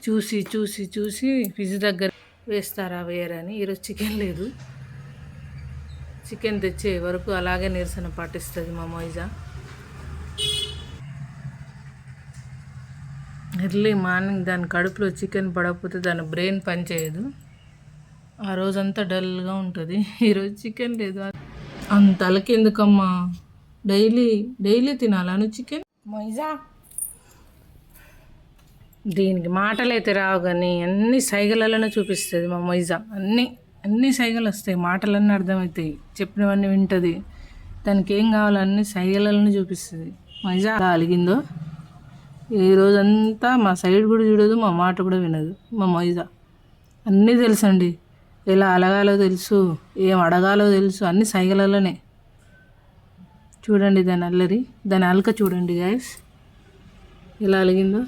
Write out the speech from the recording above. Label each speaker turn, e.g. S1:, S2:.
S1: చూసి చూసి చూసి ఫ్రిడ్జ్ దగ్గర వేస్తారా వేయరని. ఈరోజు చికెన్ లేదు. చికెన్ తెచ్చే వరకు అలాగే నిరసన పాటిస్తుంది మా మొయిజా. ఎర్లీ మార్నింగ్ దాని కడుపులో చికెన్ పడకపోతే దాని బ్రెయిన్ పనిచేయదు. ఆ రోజంతా డల్గా ఉంటుంది. ఈరోజు చికెన్ లేదు. అంత అలకెందుకమ్మా, డైలీ తినాలను చికెన్. మొయిజా దీనికి మాటలైతే రావు కానీ అన్ని సైగలలోనే చూపిస్తుంది మా మొయిజా. అన్ని సైగలు వస్తాయి, మాటలన్నీ అర్థమవుతాయి, చెప్పినవన్నీ వింటుంది. దానికి ఏం కావాలో అన్ని సైగలలోనే చూపిస్తుంది. మొయిజా అలా అలిగిందో ఈ రోజంతా మా సైడ్ కూడా చూడదు, మా మాట కూడా వినదు మా మొయిజా. అన్నీ తెలుసండి, ఎలా అలగాలో తెలుసు, ఏం అడగాలో తెలుసు, అన్ని సైగలలోనే. చూడండి దాని అల్లరి, దాని అలక చూడండి గైస్ ఎలా అలిగిందో.